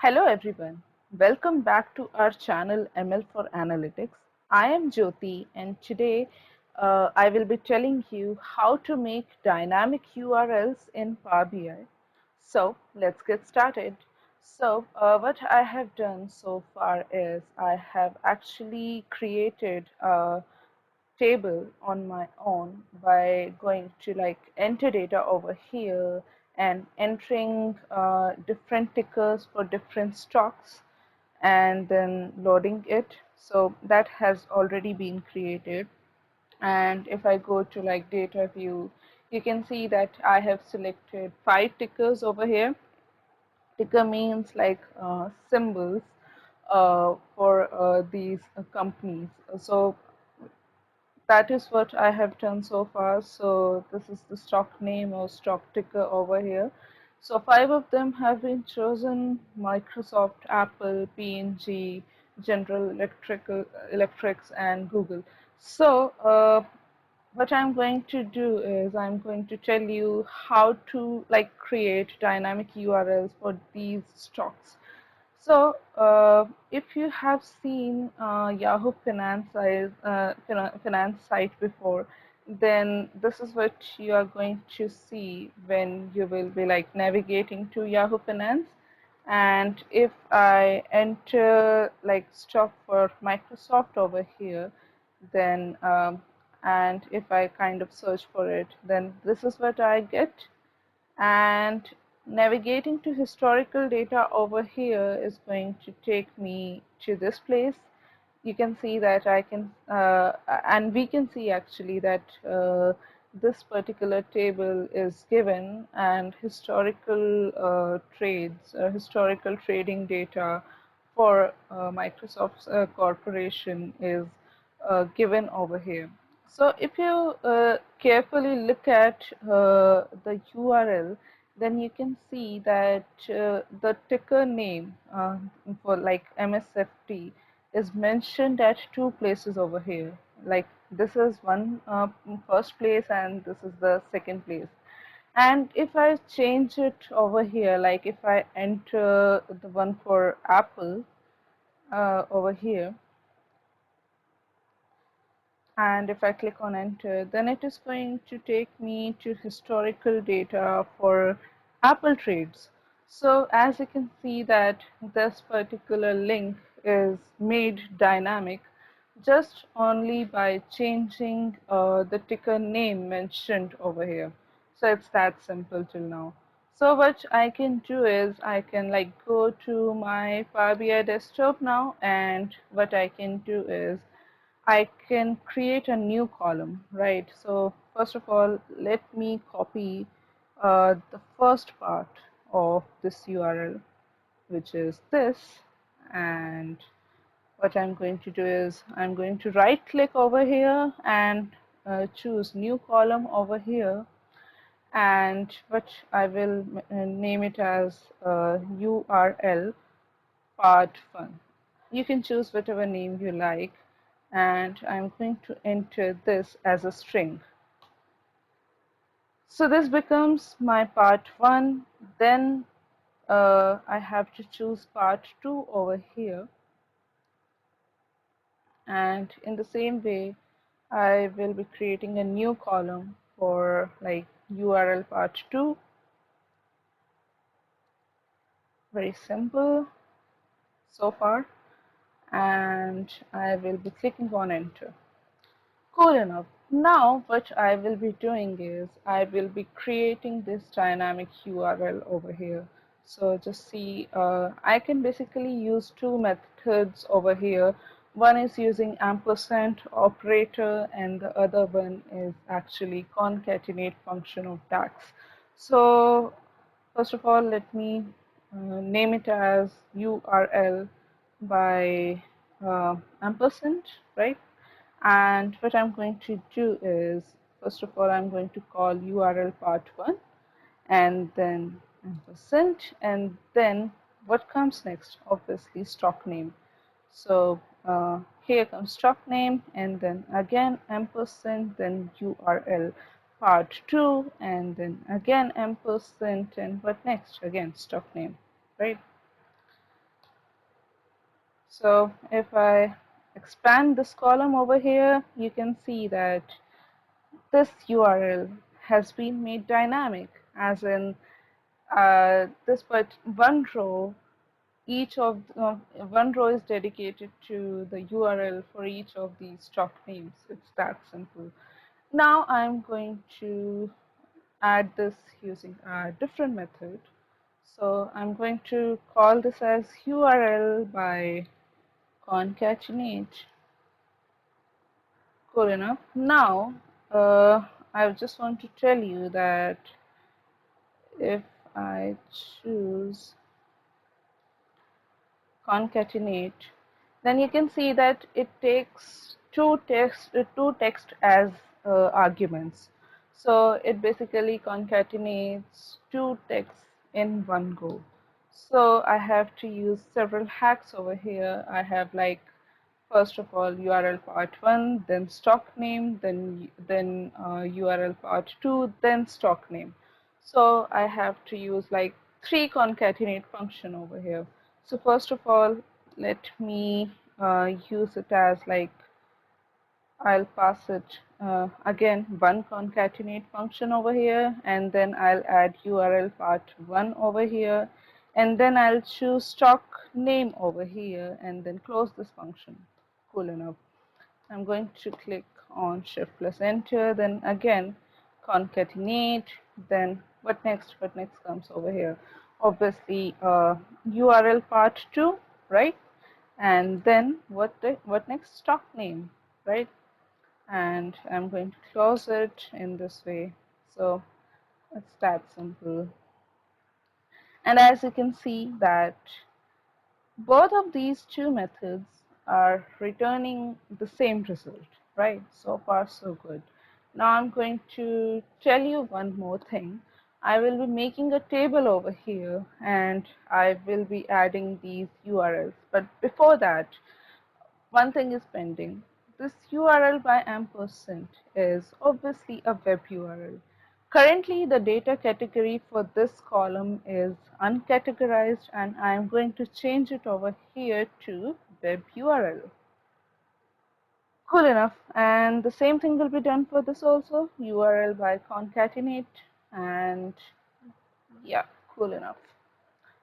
Hello everyone, welcome back to our channel ML for Analytics. I am Jyoti and today I will be telling you how to make dynamic URLs in Power BI. So let's get started. What I have done so far is I have actually created a table on my own by going to like enter data over here and entering different tickers for different stocks and then loading it. So that has already been created. And if I go to like data view, you can see that I have selected 5 tickers over here. Ticker means like symbols for these companies. So that is what I have done so far. So this is the stock name or stock ticker over here. So 5 of them have been chosen: Microsoft, Apple, P&G, General Electrics, and Google. So what I'm going to do is I'm going to tell you how to like create dynamic URLs for these stocks. So, if you have seen Yahoo Finance site before, then this is what you are going to see when you will be like navigating to Yahoo Finance. And if I enter like stock for Microsoft over here, then and if I kind of search for it, then this is what I get. And navigating to historical data over here is going to take me to this place. You can see that I can and we can see actually that this particular table is given, and historical trades, historical trading data for Microsoft's corporation is given over here. So if you carefully look at the URL, then you can see that the ticker name for like MSFT is mentioned at 2 places over here. Like this is one first place and this is the second place. And if I change it over here, like if I enter the one for Apple over here, and if I click on enter, then it is going to take me to historical data for Apple trades. So as you can see that this particular link is made dynamic just only by changing the ticker name mentioned over here. So it's that simple till now. So what I can do is I can like go to my Power BI desktop now, and what I can do is I can create a new column, right? So first of all, let me copy the first part of this URL, which is this. And what I'm going to do is I'm going to right click over here and choose new column over here. And what I will name it as URL part 1. You can choose whatever name you like, and I'm going to enter this as a string. So this becomes my part 1. Then I have to choose part 2 over here, and in the same way I will be creating a new column for like URL part 2. Very simple so far, and I will be clicking on enter. Cool enough. Now what I will be doing is I will be creating this dynamic URL over here. So just see, I can basically use 2 methods over here. One is using ampersand operator, and the other one is actually concatenate function of DAX. So first of all, let me name it as URL by ampersand, right? And what I'm going to do is, first of all, I'm going to call URL part 1 and then ampersand, and then what comes next? Obviously, stock name. So here comes stock name, and then again ampersand, then URL part 2, and then again ampersand, and what next? Again, stock name, right? So if I expand this column over here, you can see that this URL has been made dynamic, as in this but one row, each of one row is dedicated to the URL for each of these stock names. It's that simple. Now I'm going to add this using a different method. So I'm going to call this as URL by concatenate. Cool enough. Now, I just want to tell you that if I choose concatenate, then you can see that it takes two text as arguments. So it basically concatenates two texts in one go. So I have to use several hacks over here. I have like first of all URL part 1, then stock name, then URL part 2, then stock name. So I have to use like three concatenate function over here. So first of all, let me use it as like I'll pass it again one concatenate function over here, and then I'll add URL part 1 over here, and then I'll choose stock name over here and then close this function. Cool enough. I'm going to click on Shift plus Enter, then again concatenate, then what next? What next comes over here? Obviously, URL part 2, right? And then what next? Stock name, right? And I'm going to close it in this way. So it's that simple. And as you can see that both of these two methods are returning the same result, right? So far, so good. Now I'm going to tell you one more thing. I will be making a table over here and I will be adding these URLs. But before that, one thing is pending. This URL by ampersand is obviously a web URL. Currently, the data category for this column is uncategorized, and I am going to change it over here to web URL. Cool enough. And the same thing will be done for this also, URL by concatenate, and yeah, cool enough.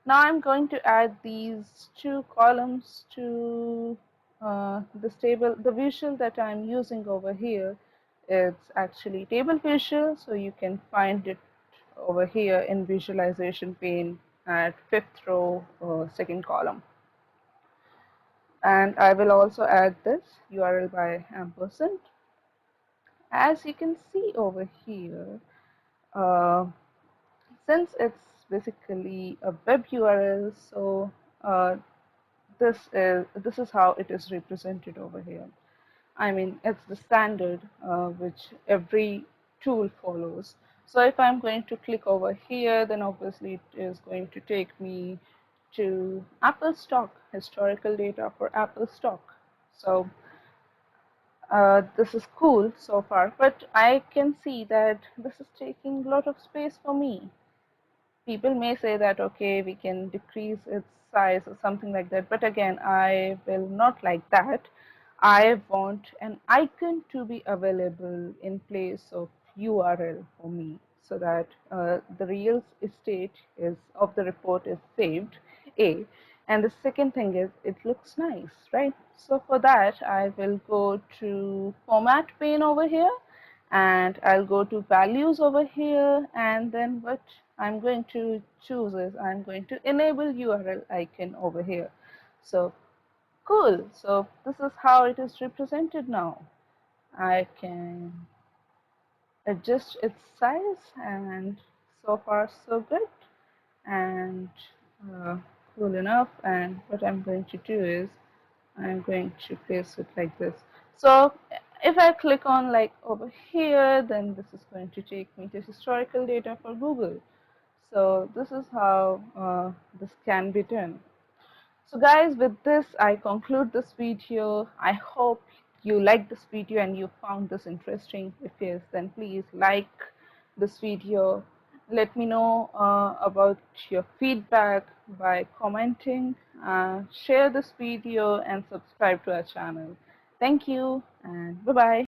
Now I'm going to add these two columns to this table. The visual that I'm using over here is actually table visual, so you can find it over here in visualization pane at fifth row, second column. And I will also add this URL by ampersand. As you can see over here, uh, since it's basically a web URL, so uh, this is how it is represented over here. I mean, it's the standard which every tool follows. So if I'm going to click over here, then obviously it is going to take me to Apple stock, historical data for Apple stock. So this is cool so far, but I can see that this is taking a lot of space for me. People may say that okay, we can decrease its size or something like that, but again, I will not like that. I want an icon to be available in place of URL for me, so that the real estate is of the report is saved, A, and the second thing is it looks nice, right? So for that I will go to format pane over here, and I'll go to values over here, and then what I'm going to choose is I'm going to enable URL icon over here. So cool. So this is how it is represented now. I can adjust its size, and so far so good, and uh, cool enough. And what I'm going to do is I'm going to place it like this. So if I click on like over here, then this is going to take me to historical data for Google. So this is how this can be done. So guys, with this, I conclude this video. I hope you liked this video and you found this interesting. If yes, then please like this video Let me know about your feedback by commenting, share this video, and subscribe to our channel. Thank you, and bye bye.